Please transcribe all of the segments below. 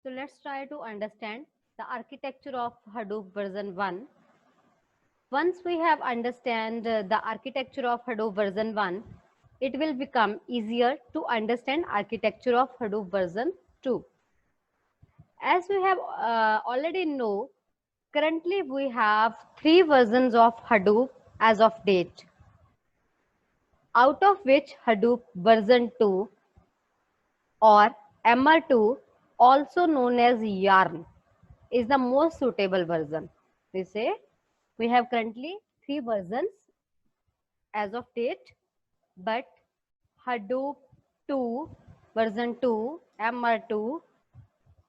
So let's try to understand the architecture of Hadoop version 1. Once we have understand the architecture of Hadoop version 1, it will become easier to understand architecture of Hadoop version 2. As we have already know, currently we have 3 versions of Hadoop as of date, out of which Hadoop version 2 or MR2, also known as Yarn, is the most suitable version. We say we have currently 3 versions as of date, but Hadoop 2 version 2, MR2,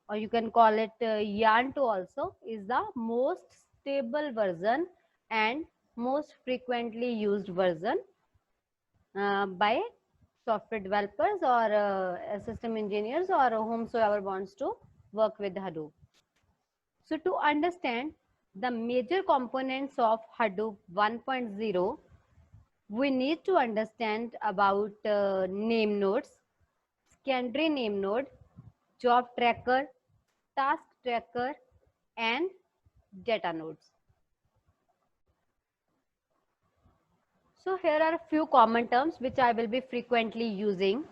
or you can call it Yarn 2 also, is the most stable version and most frequently used version by software developers or system engineers or whomsoever wants to work with Hadoop. So to understand the major components of Hadoop 1.0, we need to understand about name nodes, secondary name node, job tracker, task tracker, and data nodes. So here are a few common terms which I will be frequently using.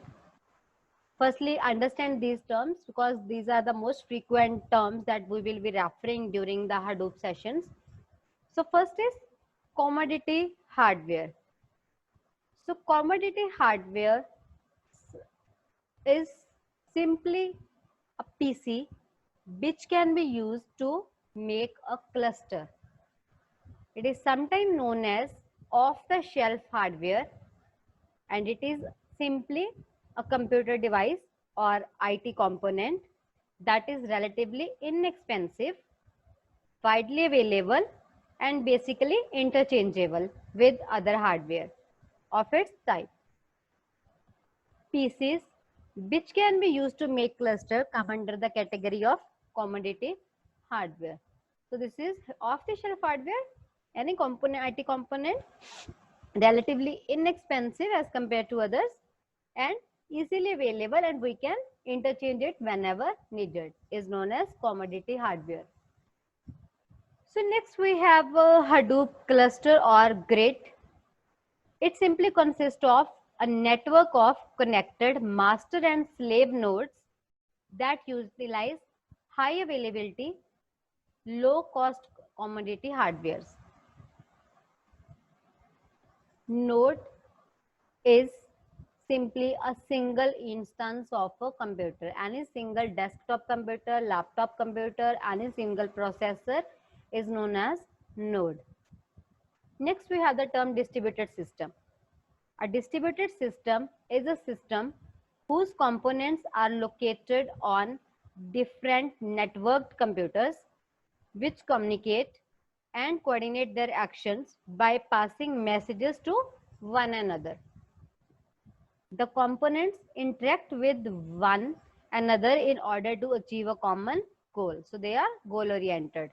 Firstly, understand these terms because these are the most frequent terms that we will be referring during the Hadoop sessions. So first is commodity hardware. So commodity hardware is simply a PC which can be used to make a cluster. It is sometimes known as off-the-shelf hardware, and it is simply a computer device or IT component that is relatively inexpensive, widely available, and basically interchangeable with other hardware of its type. PCs which can be used to make cluster come under the category of commodity hardware. So this is off-the-shelf hardware, any component, IT component, relatively inexpensive as compared to others and easily available, and we can interchange it whenever needed, is known as commodity hardware. So next we have a Hadoop cluster or grid. It simply consists of a network of connected master and slave nodes that utilize high availability, low cost commodity hardwares. Node is simply a single instance of a computer. Any single desktop computer, laptop computer, any single processor is known as node. Next, we have the term distributed system. A distributed system is a system whose components are located on different networked computers which communicate and coordinate their actions by passing messages to one another. The components interact with one another in order to achieve a common goal. So they are goal oriented.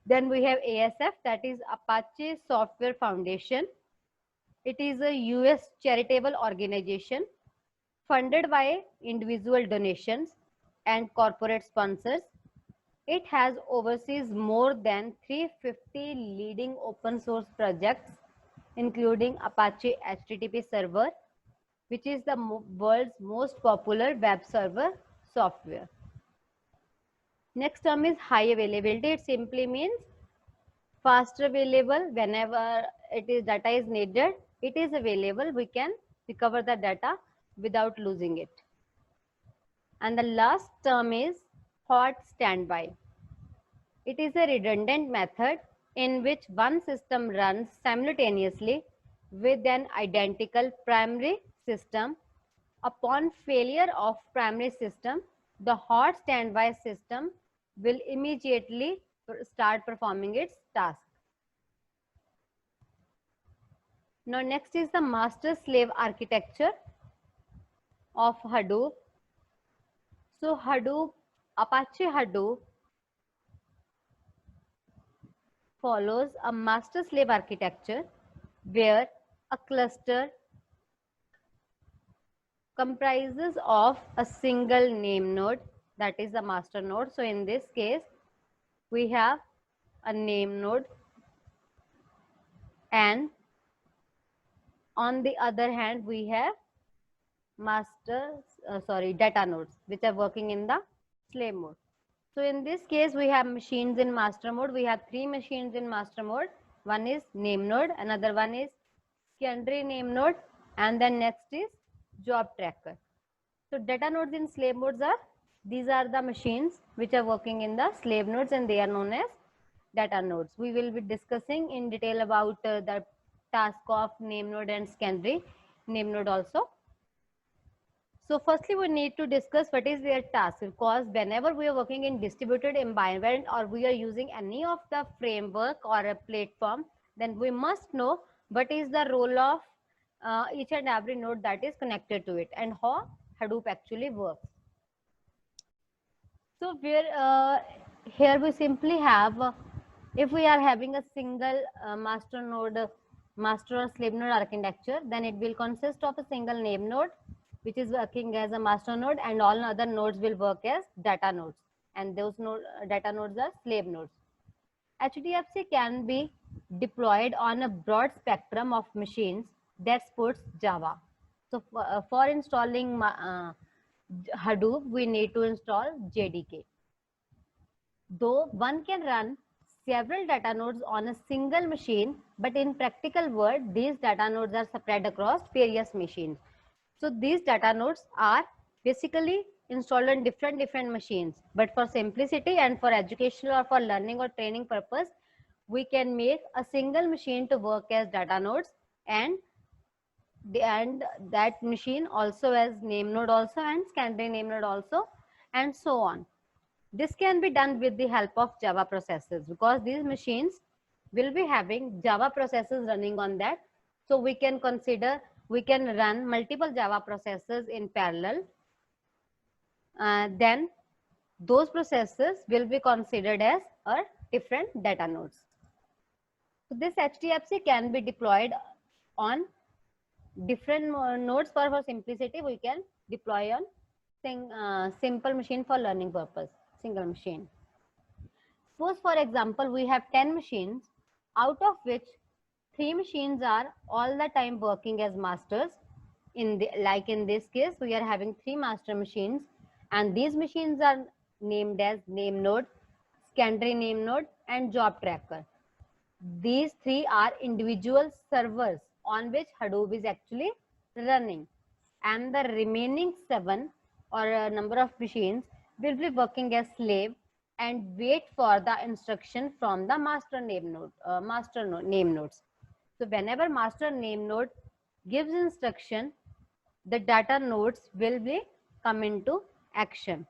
Then we have ASF, that is Apache Software Foundation. It is a US charitable organization funded by individual donations and corporate sponsors. It has oversees more than 350 leading open source projects, including Apache HTTP server, which is the world's most popular web server software. Next term is high availability. It simply means faster available whenever data is needed. It is available. We can recover the data without losing it. And the last term is hot standby. It is a redundant method in which one system runs simultaneously with an identical primary system. Upon failure of primary system, the hot standby system will immediately start performing its task. Now next is the master slave architecture of Hadoop. So Hadoop, Apache Hadoop follows a master slave architecture where a cluster comprises of a single name node that is the master node. So in this case, we have a name node, and on the other hand, we have data nodes, which are working in the slave mode. So in this case, we have machines in master mode. We have 3 machines in master mode. One is name node, another one is secondary name node, and then next is job tracker. So data nodes in slave modes are, these are the machines which are working in the slave nodes, and they are known as data nodes. We will be discussing in detail about the task of name node and secondary name node also. So firstly, we need to discuss what is their task, because whenever we are working in distributed environment or we are using any of the framework or a platform, then we must know what is the role of each and every node that is connected to it and how Hadoop actually works. So here we simply have, if we are having a single master node, master or slave node architecture, then it will consist of a single name node, which is working as a master node, and all other nodes will work as data nodes, and those data nodes are slave nodes. HDFC can be deployed on a broad spectrum of machines that supports Java. So for installing Hadoop, we need to install JDK. Though one can run several data nodes on a single machine, but in practical world, these data nodes are spread across various machines. So these data nodes are basically installed on different machines. But for simplicity and for educational or for learning or training purpose, we can make a single machine to work as data nodes, and that machine also as name node also, and secondary name node also, and so on. This can be done with the help of Java processes, because these machines will be having Java processes running on that. So we can run multiple Java processes in parallel. Then those processes will be considered as a different data nodes. So this HDFC can be deployed on different nodes. For simplicity, we can deploy on simple machine for learning purpose, single machine. Suppose, for example, we have 10 machines, out of which 3 machines are all the time working as masters. Like in this case, we are having 3 master machines, and these machines are named as name node, secondary name node, and job tracker. These 3 are individual servers on which Hadoop is actually running, and the remaining 7 or a number of machines will be working as slave and wait for the instruction from the master name node, name nodes. So whenever master name node gives instruction, the data nodes will be come into action.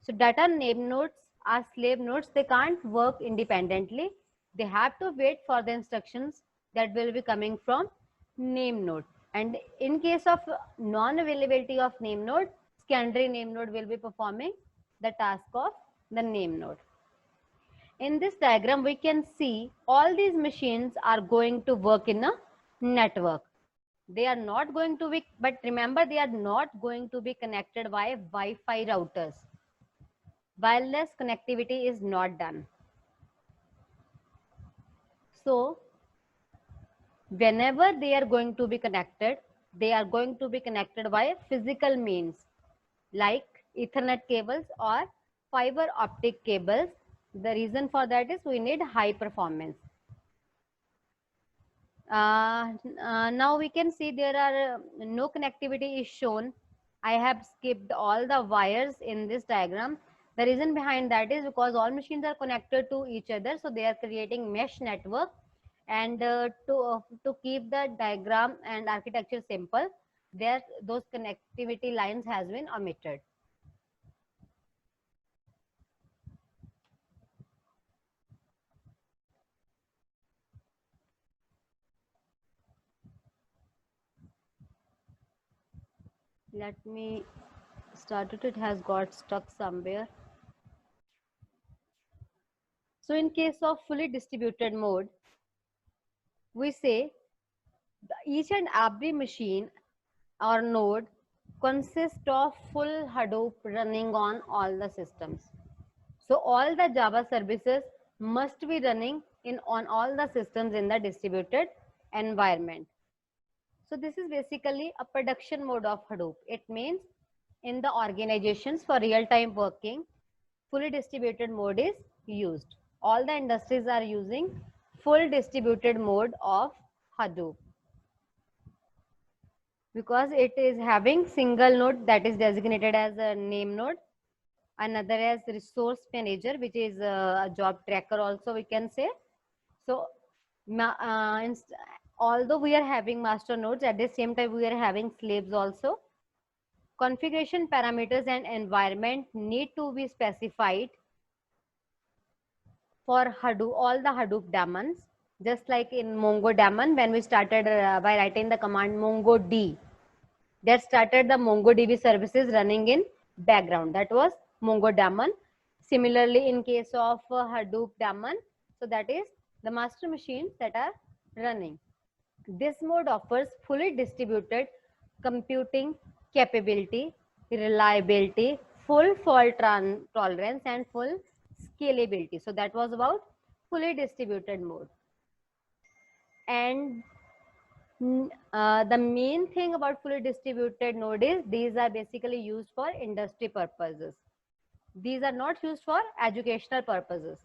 So data name nodes are slave nodes. They can't work independently. They have to wait for the instructions that will be coming from name node. And in case of non-availability of name node, secondary name node will be performing the task of the name node. In this diagram, we can see all these machines are going to work in a network. They are not going to be, but remember, they are not going to be connected via Wi-Fi routers. Wireless connectivity is not done. So whenever they are going to be connected, they are going to be connected by physical means like Ethernet cables or fiber optic cables. The reason for that is we need high performance. Now we can see there are no connectivity is shown. I have skipped all the wires in this diagram. The reason behind that is because all machines are connected to each other, so they are creating mesh network. And to keep the diagram and architecture simple, those connectivity lines has been omitted. Let me start it. It has got stuck somewhere. So in case of fully distributed mode, we say each and every machine or node consists of full Hadoop running on all the systems. So all the Java services must be running on all the systems in the distributed environment. So this is basically a production mode of Hadoop. It means in the organizations for real-time working, fully distributed mode is used. All the industries are using full distributed mode of Hadoop because it is having single node that is designated as a name node, another as resource manager, which is a job tracker also we can say. So although we are having master nodes, at the same time we are having slaves also. Configuration parameters and environment need to be specified for Hadoop, all the Hadoop daemons, just like in Mongo daemon when we started by writing the command MongoD, that started the MongoDB services running in background. That was Mongo daemon. Similarly, in case of Hadoop daemon, so that is the master machines that are running. This mode offers fully distributed computing capability, reliability, full fault tolerance, and full scalability. So that was about fully distributed mode. And the main thing about fully distributed node is these are basically used for industry purposes. These are not used for educational purposes.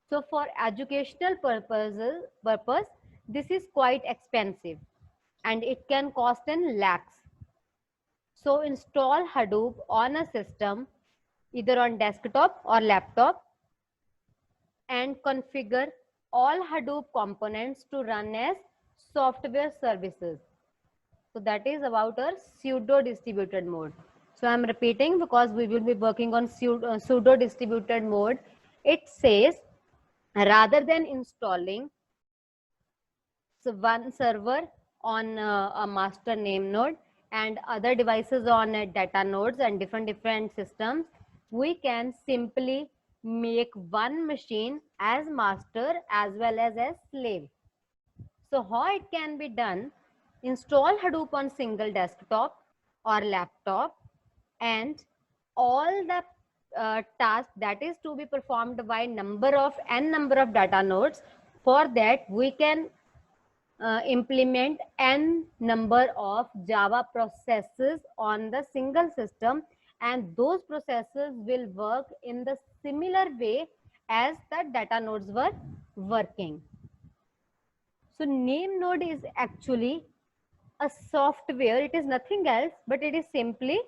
So for educational purpose, this is quite expensive and it can cost in lakhs. So install Hadoop on a system, either on desktop or laptop, and configure all Hadoop components to run as software services. So that is about our pseudo distributed mode. So I'm repeating because we will be working on pseudo distributed mode. It says rather than installing one server on a master name node and other devices on data nodes and different systems, we can simply make one machine as master as well as slave. So how it can be done? Install Hadoop on single desktop or laptop, and all the tasks that is to be performed by n number of data nodes. For that we can implement n number of Java processes on the single system, and those processes will work in the similar way as the data nodes were working. So name node is actually a software. It is nothing else, but it is simply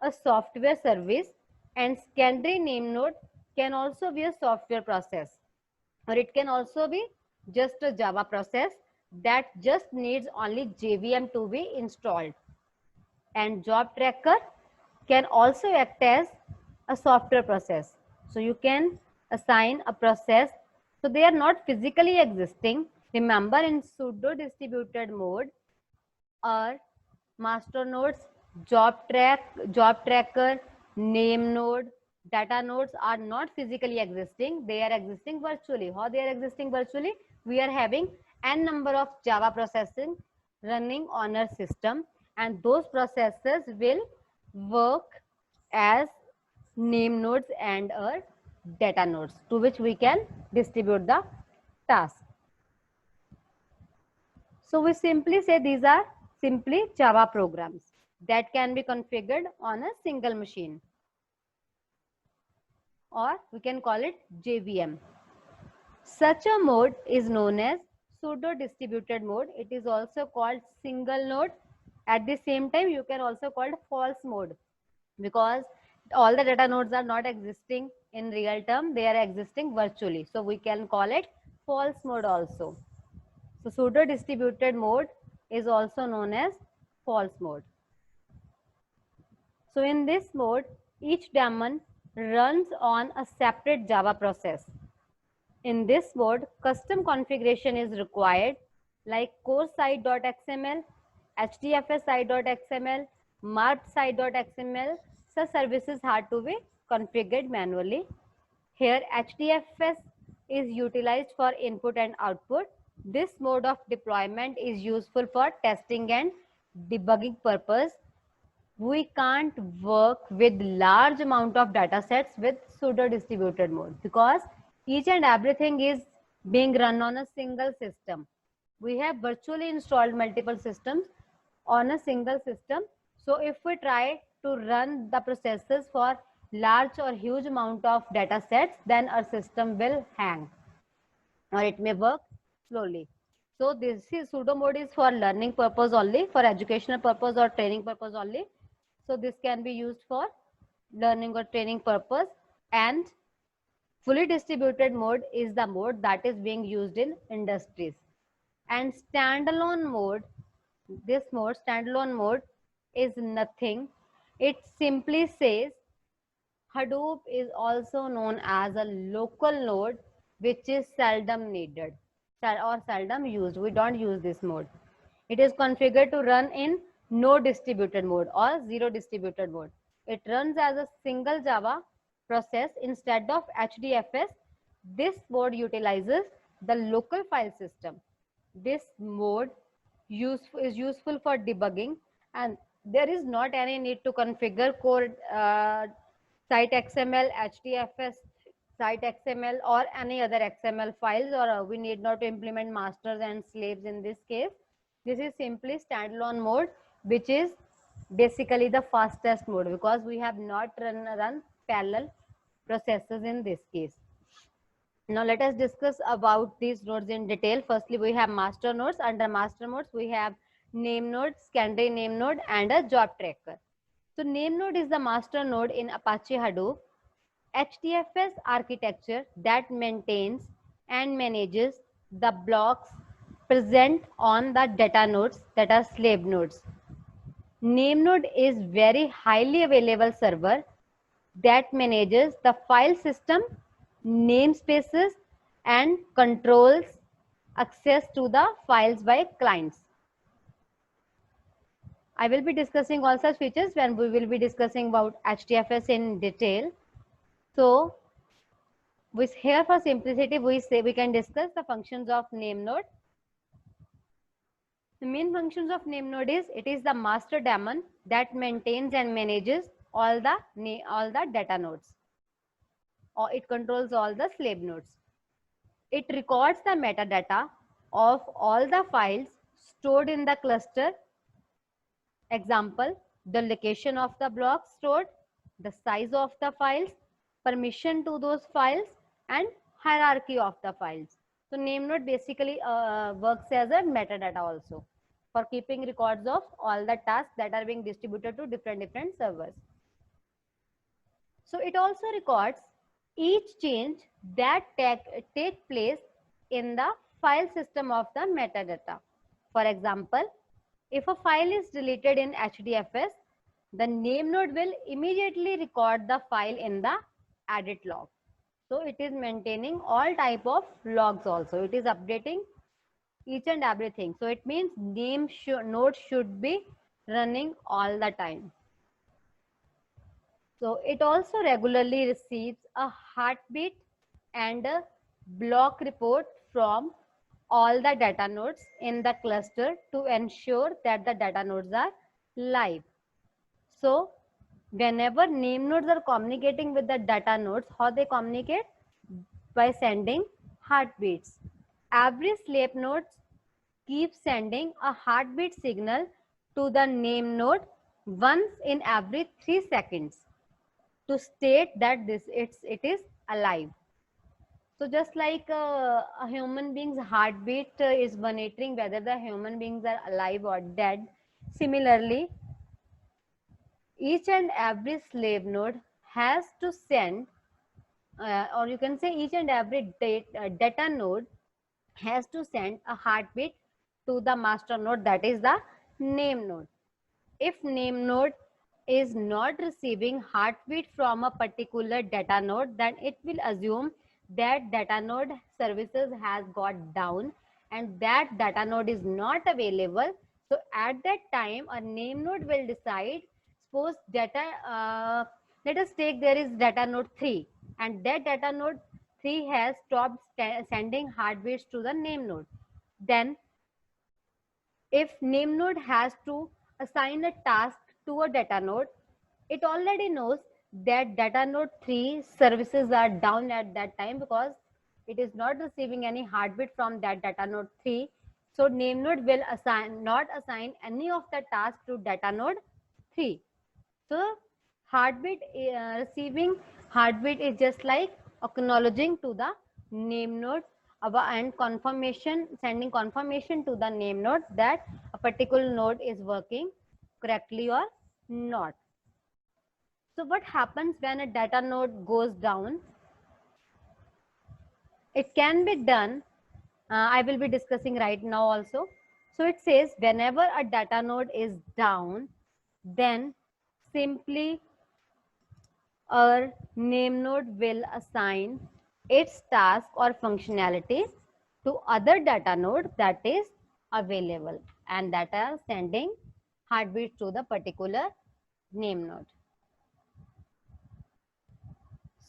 a software service, and secondary name node can also be a software process, or it can also be just a Java process that just needs only JVM to be installed. And job tracker can also act as a software process. So you can assign a process. So they are not physically existing. Remember, in pseudo distributed mode, our master nodes, job tracker, name node, data nodes are not physically existing. They are existing virtually. How they are existing virtually? We are having n number of Java processing running on our system, and those processes will work as name nodes and our data nodes to which we can distribute the task. So we simply say these are simply Java programs that can be configured on a single machine, or we can call it JVM. Such a mode is known as pseudo distributed mode. It is also called single node. At the same time, you can also call it false mode because all the data nodes are not existing in real term. They are existing virtually. So we can call it false mode also. So pseudo distributed mode is also known as false mode. So in this mode, each daemon runs on a separate Java process. In this mode, custom configuration is required, like core site.xml, HDFS site.xml, marked site.xml. Such services have to be configured manually. Here HDFS is utilized for input and output. This mode of deployment is useful for testing and debugging purpose. we can't work with large amount of data sets with pseudo distributed mode, because each and everything is being run on a single system. We have virtually installed multiple systems on a single system. So if we try to run the processes for large or huge amount of data sets, then our system will hang or it may work slowly. So this is pseudo mode is for learning purpose only, for educational purpose or training purpose only. So this can be used for learning or training purpose. And fully distributed mode is the mode that is being used in industries. And standalone mode, this mode, standalone mode, is nothing. It simply says Hadoop is also known as a local node, which is seldom needed or seldom used. We don't use this mode. It is configured to run in no distributed mode or zero distributed mode. It runs as a single Java process instead of HDFS. This mode utilizes the local file system. This mode is useful for debugging, and there is not any need to configure core site XML, HDFS, site XML, or any other XML files, or we need not to implement masters and slaves in this case. This is simply standalone mode, which is basically the fastest mode, because we have not run parallel processes in this case. Now let us discuss about these nodes in detail. Firstly, we have master nodes. Under master nodes, we have name node, secondary name node, and a job tracker. So name node is the master node in Apache Hadoop HDFS architecture that maintains and manages the blocks present on the data nodes, that are slave nodes. Name node is very highly available server that manages the file system, namespaces, and controls access to the files by clients. I will be discussing all such features when we will be discussing about HDFS in detail. So here for simplicity, we can discuss the functions of name node. The main functions of name node is, it is the master daemon that maintains and manages all the data nodes, or it controls all the slave nodes. It records the metadata of all the files stored in the cluster. Example, the location of the block stored, the size of the files, permission to those files, and hierarchy of the files. So name node basically works as a metadata also for keeping records of all the tasks that are being distributed to different servers. So it also records each change that take place in the file system of the metadata. For example, if a file is deleted in HDFS, the name node will immediately record the file in the edit log. So it is maintaining all type of logs also. It is updating each and everything. So it means name node should be running all the time. So it also regularly receives a heartbeat and a block report from all the data nodes in the cluster to ensure that the data nodes are live. So whenever name nodes are communicating with the data nodes, how they communicate? By sending heartbeats. Every slave node keeps sending a heartbeat signal to the name node once in every 3 seconds to state that it is alive. So just like a human being's heartbeat is monitoring whether the human beings are alive or dead, similarly, each and every slave node has to send, or you can say each and every data node has to send a heartbeat to the master node, that is the name node. If name node is not receiving heartbeat from a particular data node, then it will assume that data node services has got down and that data node is not available. So at that time, a name node will decide, suppose data, let us take there is data node 3 and that data node 3 has stopped sending heartbeats to the name node. Then if name node has to assign a task to a data node, it already knows that data node 3 services are down at that time because it is not receiving any heartbeat from that data node 3. So name node will not assign any of the task to data node 3. So heartbeat, receiving heartbeat is just like acknowledging to the name node and confirmation, sending confirmation to the name node that a particular node is working correctly or not. So what happens when a data node goes down? It can be done. I will be discussing right now also. So it says whenever a data node is down, then simply a name node will assign its task or functionality to other data node that is available and that are sending heartbeat to the particular name node.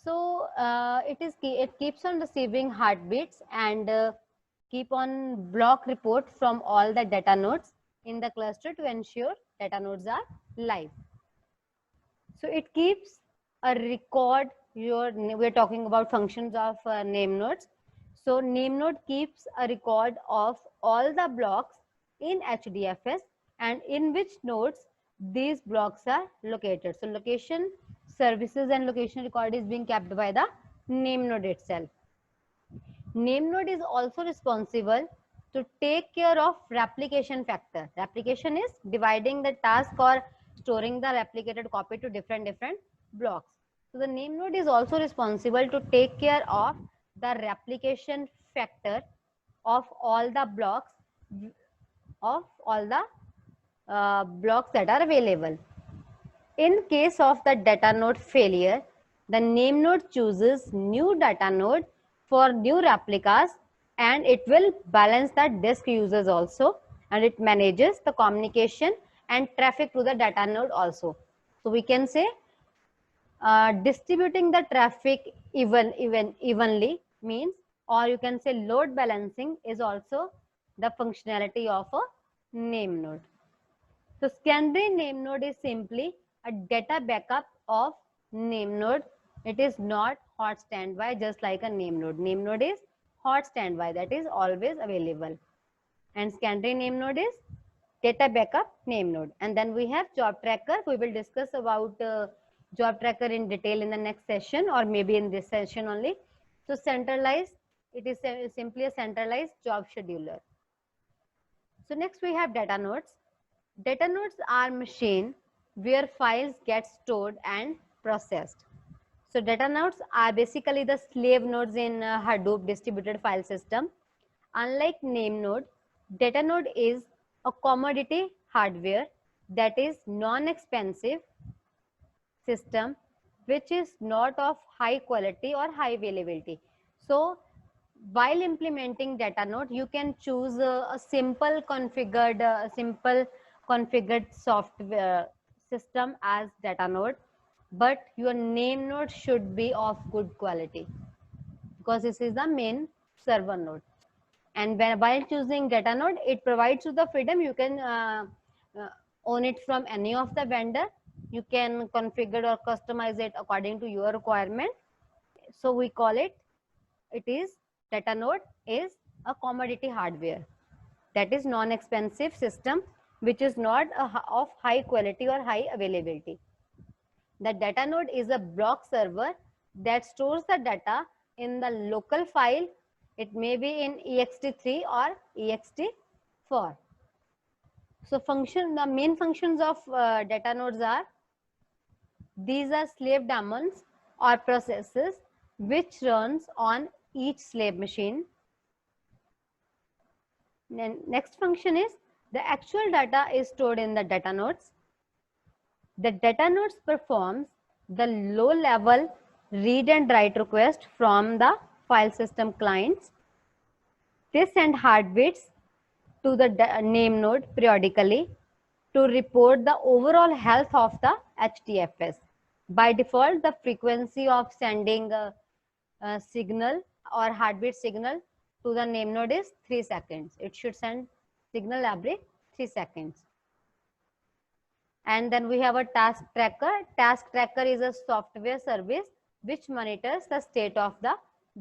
So it keeps on receiving heartbeats and keep on block report from all the data nodes in the cluster to ensure data nodes are live. So it keeps a record. We're talking about functions of name nodes. So name node keeps a record of all the blocks in HDFS and in which nodes these blocks are located. So location services and location record is being kept by the name node itself. Name node is also responsible to take care of replication factor. Replication is dividing the task or storing the replicated copy to different blocks. So the name node is also responsible to take care of the replication factor of all the blocks that are available. In case of the data node failure, the name node chooses new data node for new replicas and it will balance the disk users also, and it manages the communication and traffic to the data node also. So we can say distributing the traffic evenly means, or you can say load balancing is also the functionality of a name node. So secondary name node is simply a data backup of name node. It is not hot standby just like a name node. Name node is hot standby, that is always available. And secondary name node is data backup name node. And then we have job tracker. We will discuss about job tracker in detail in the next session or maybe in this session only. So centralized, it is simply a centralized job scheduler. So next we have data nodes. Data nodes are machine where files get stored and processed. So data nodes are basically the slave nodes in Hadoop distributed file system. Unlike name node, data node is a commodity hardware that is non-expensive system which is not of high quality or high availability. So while implementing data node, you can choose a simple configured software system as data node, but your name node should be of good quality because this is the main server node. And while choosing data node, it provides you the freedom. You can own it from any of the vendor. You can configure or customize it according to your requirement. So we call it, data node is a commodity hardware that is non-expensive system which is not of high quality or high availability. The data node is a block server that stores the data in the local file. It may be in ext3 or ext4. So the main functions of data nodes are, these are slave daemons or processes which runs on each slave machine. Then next function is the actual data is stored in the data nodes. The data nodes performs the low level read and write request from the file system clients. They send heartbeats to the name node periodically to report the overall health of the HDFS. By default, the frequency of sending a signal or heartbeat signal to the name node is 3 seconds. It should send signal every 3 seconds. And then we have a task tracker. Task tracker is a software service which monitors the state of the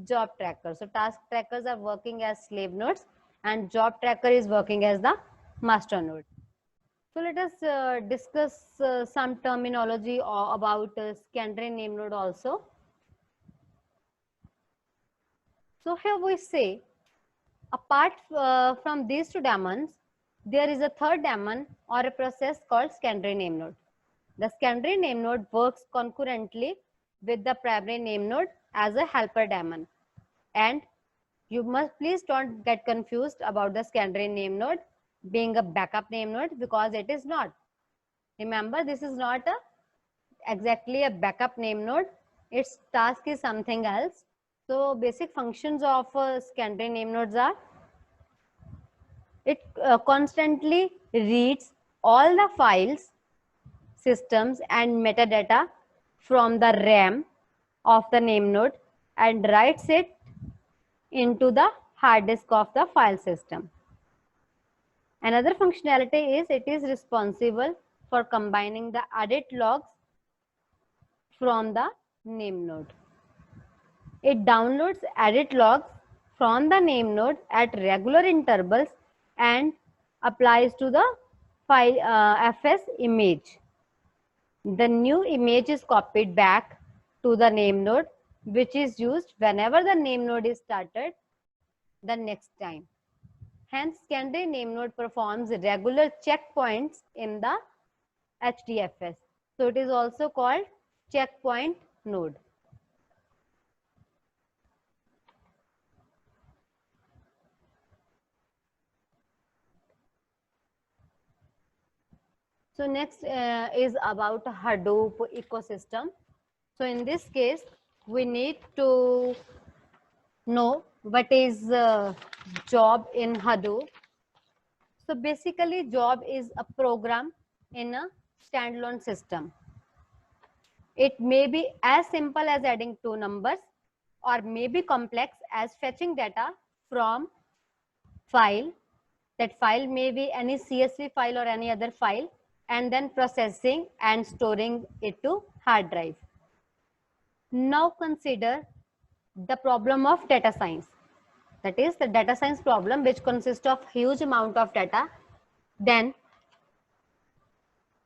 job tracker. So task trackers are working as slave nodes and job tracker is working as the master node. So let us discuss some terminology about secondary name node also. So here we say, apart from these two daemons, there is a third daemon or a process called secondary name node. The secondary name node works concurrently with the primary name node as a helper daemon. And you must please don't get confused about the secondary name node being a backup name node, because it is not. Remember, this is not exactly a backup name node. Its task is something else. So basic functions of secondary name nodes are, it constantly reads all the files, systems and metadata from the RAM of the name node and writes it into the hard disk of the file system. Another functionality is it is responsible for combining the edit logs from the name node. It downloads edit logs from the name node at regular intervals and applies to the file FS image. The new image is copied back to the name node, which is used whenever the name node is started the next time. Hence, secondary name node performs regular checkpoints in the HDFS. So it is also called checkpoint node. So next is about Hadoop ecosystem. So in this case, we need to know what is job in Hadoop. So basically, job is a program in a standalone system. It may be as simple as adding two numbers or may be complex as fetching data from file. That file may be any CSV file or any other file, and then processing and storing it to hard drive. Now consider the problem of data science. That is the data science problem, which consists of huge amount of data. Then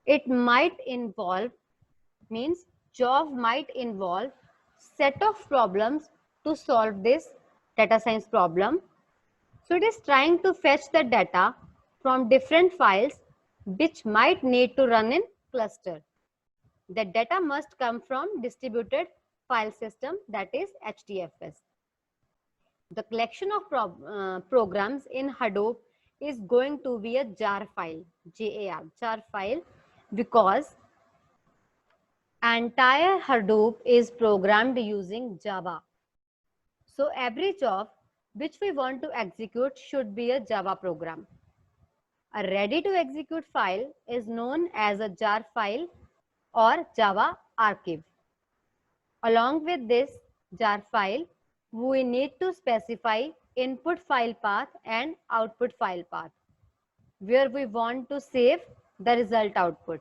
it might involve, means job might involve set of problems to solve this data science problem. So it is trying to fetch the data from different files which might need to run in cluster. The data must come from distributed file system, that is HDFS. The collection of programs in Hadoop is going to be a jar file, jar file, because entire Hadoop is programmed using Java. So every job which we want to execute should be a Java program. A ready to execute file is known as a jar file or Java archive. Along with this jar file, we need to specify input file path and output file path, where we want to save the result output.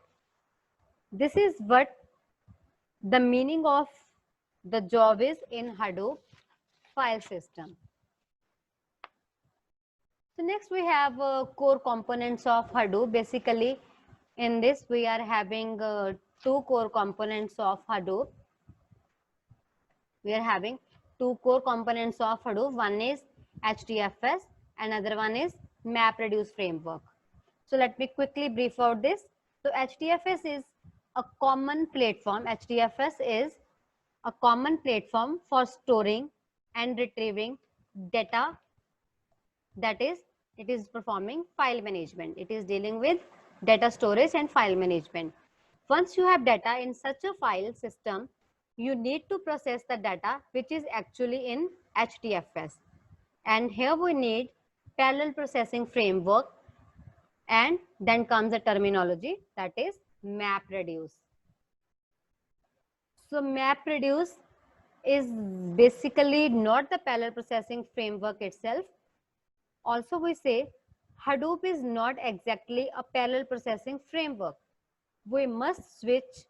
This is what the meaning of the job is in Hadoop file system. So next we have core components of Hadoop. Basically, in this we are having two core components of Hadoop. We are having two core components of Hadoop. One is HDFS, another one is MapReduce framework. So let me quickly brief out this. So HDFS is a common platform. HDFS is a common platform for storing and retrieving data. That is, it is performing file management. It is dealing with data storage and file management. Once you have data in such a file system, you need to process the data which is actually in HDFS. And here we need parallel processing framework, and then comes a terminology, that is MapReduce. So MapReduce is basically not the parallel processing framework itself. Also we say Hadoop is not exactly a parallel processing framework. we must switch,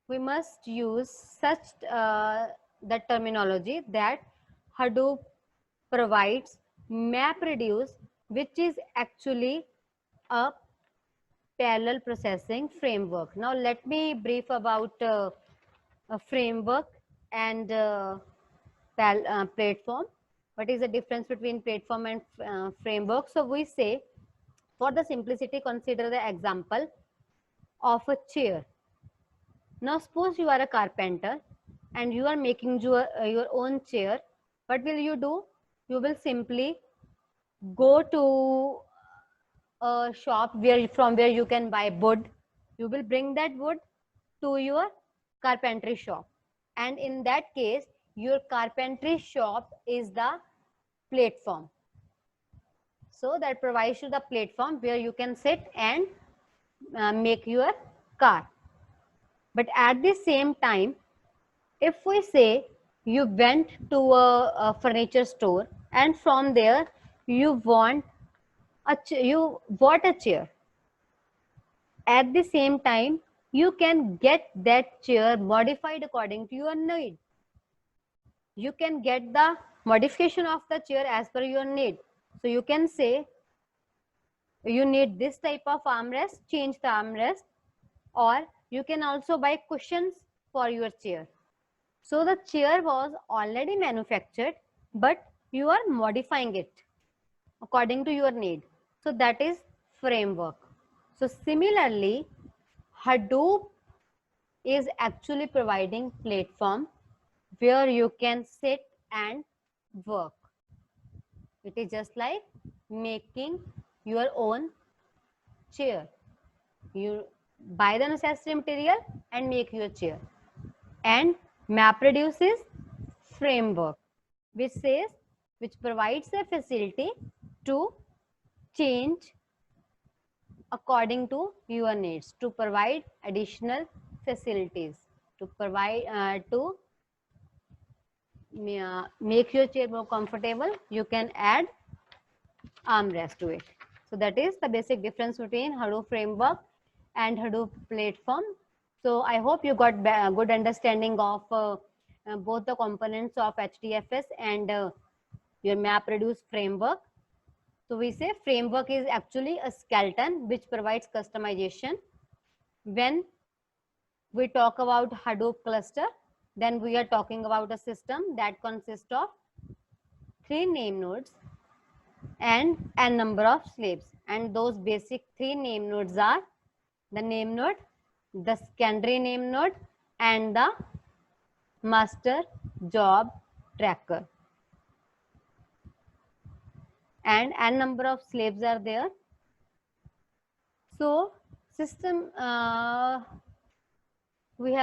we must use such the terminology that Hadoop provides MapReduce, which is actually a parallel processing framework. Now let me brief about a framework and platform. What is the difference between platform and framework? So we say, for the simplicity, consider the example of a chair. Now suppose you are a carpenter and you are making your own chair. What will you do? You will simply go to a shop from where you can buy wood. You will bring that wood to your carpentry shop, and in that case your carpentry shop is the platform. So that provides you the platform where you can sit and make your car. But at the same time, if we say you went to a furniture store and from there you want you bought a chair, at the same time you can get that chair modified according to your need. You can get the modification of the chair as per your need. So you can say you need this type of armrest, change the armrest, or you can also buy cushions for your chair. So the chair was already manufactured, but you are modifying it according to your need. So that is framework. So similarly, Hadoop is actually providing platform where you can sit and work. It is just like making your own chair. You buy the necessary material and make your chair. And MapReduce is framework, which provides a facility to change according to your needs, to provide additional facilities, to provide to make your chair more comfortable. You can add armrest to it. So that is the basic difference between Hadoop framework and Hadoop platform. So I hope you got a good understanding of both the components of HDFS and your MapReduce framework. So we say framework is actually a skeleton which provides customization. When we talk about Hadoop cluster, then we are talking about a system that consists of 3 name nodes and n number of slaves. And those basic 3 name nodes are the name node, the secondary name node, and the master job tracker. And n number of slaves are there. So system we have